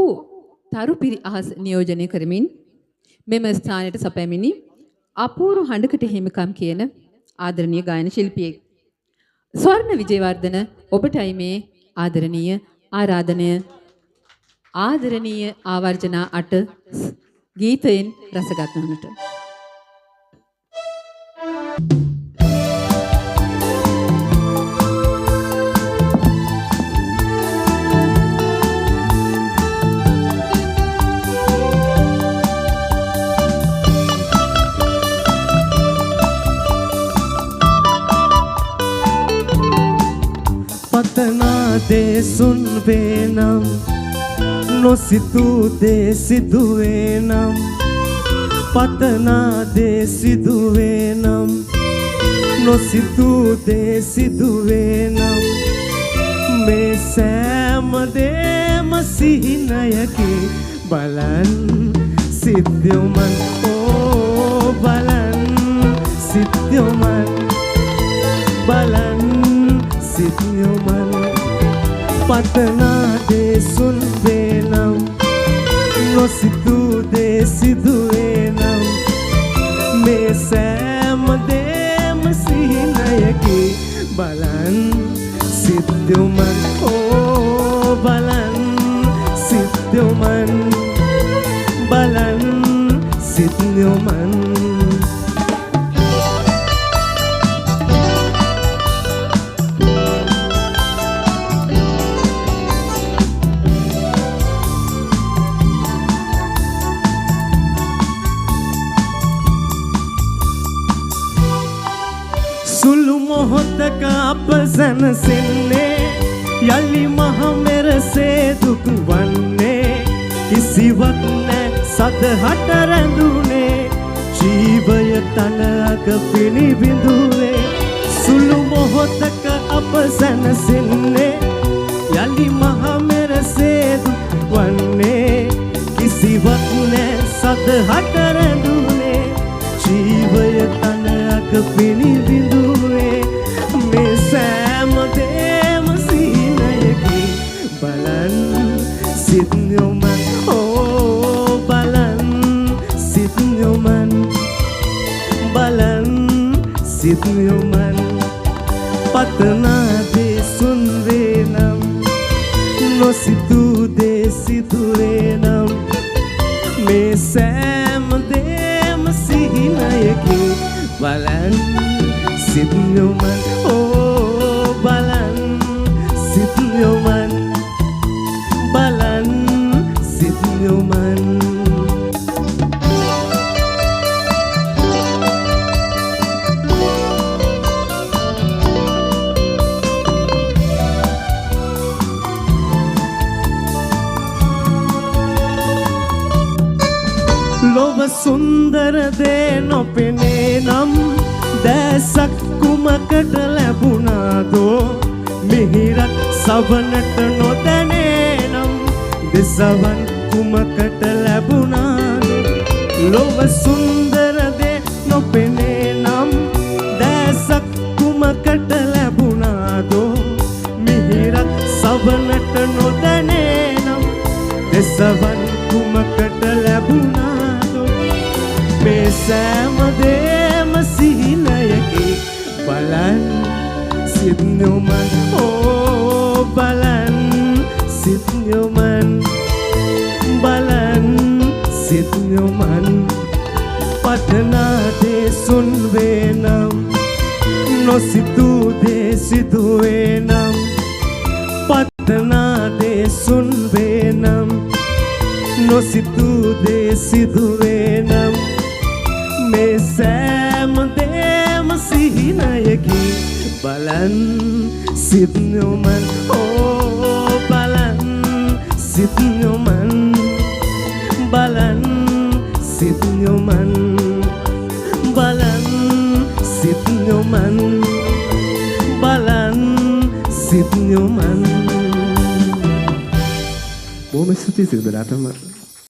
ඔහු තරු පිරි අහස් නියෝජනය කරමින් මෙම ස්ථානයට සැපැමිණි අපූර්ව හඬකට හිමිකම් කියන ආදරණීය ගායන ශිල්පියෙක්. ස්වර්ණ විජේවර්ධන ඔබටයි මේ ආදරණීය ආදරණීය ආවර්ජනා 8 ගීතයෙන් රසගත් වන්නට. पतना दे सुन वेनम නොසිතූ දේ සිදුවේ නම් පතනා දේ සිදුවේ නම් නොසිතූ දේ සිදුවේ නම් මේ සෑම දේම සිහිනයකි බලන් සිද්දොමන් ඕ බලන් සිද්දොමන් බලන් සිද්දොමන් පතනා දේ සුන් වේනම් නොසිතූ දේ සිදුවේ නම් මේ සෑම දේම සිහිනයකි බලන් සිද්දොමන් ඕ බලන් සිද්දොමන් බලන් සිද්දොමන් සුළු මොහොතක අප සැනසෙන්නේ යලි මහ මෙරසේ දුක් වන්නේ කිසිවක් නැ සදහට රැඳුනේ ජීවය තලක පිළිබිඳුවේ සුළු මොහොතක අප සැනසෙන්නේ යලි මහ මෙරසේ දුක් වන්නේ කිසිවක් නැ සදහට රැඳුනේ ජීවය තලක පිළිබිඳුවේ මේ සෑම දේම සිහිනයකි බලන් සිද්දොමන් ඕ බලන් සිද්දොමන් බලන් සිද්දොමන් පතනා දේ සුන් වේනම් නොසිතූ දේ සිදුවේ නම් මේ සෑම දේම සිහිනයකි බලන් සිද්දොමන් ඕ බලන් සිද්දොමන් බලන් සිද්දොමන් ලොව සුන්දර දේ නොපෙනේ නම් දැසක් කුමකට ලැබුණාදෝ මිහිරක් සවනට නොදැනේ නම් දෙසවන් කුමකට ලැබුණාදෝ ලොව සුන්දර දේ නොපෙනේ නම් දැසක් කුමකට ලැබුණාදෝ මිහිරක් සවනට නොදැනේ නම් දෙසවන් කුමකට ලැබුණාදෝ මේ සෑම දේම සිහිනයකි බලන් සිද්දොමන් ඕ බලන් සිද්දොමන් බලන් සිද්දොමන් පතනා දේ සුන් වේනම් නොසිතූ දේ සිදුවේ නම් පතනා දේ සුන් වේනම් නොසිතූ දේ සිදුවේ නම් මේ සෑම දේම සිහිනයකි බලන් සිද්දොමන් ඕ බලන් සිද්දොමන් බලන් සිද්දොමන් බලන් සිද්දොමන් බලන් සිද්දොමන් බොහොම ස්තුතියි සියලුදෙනාටම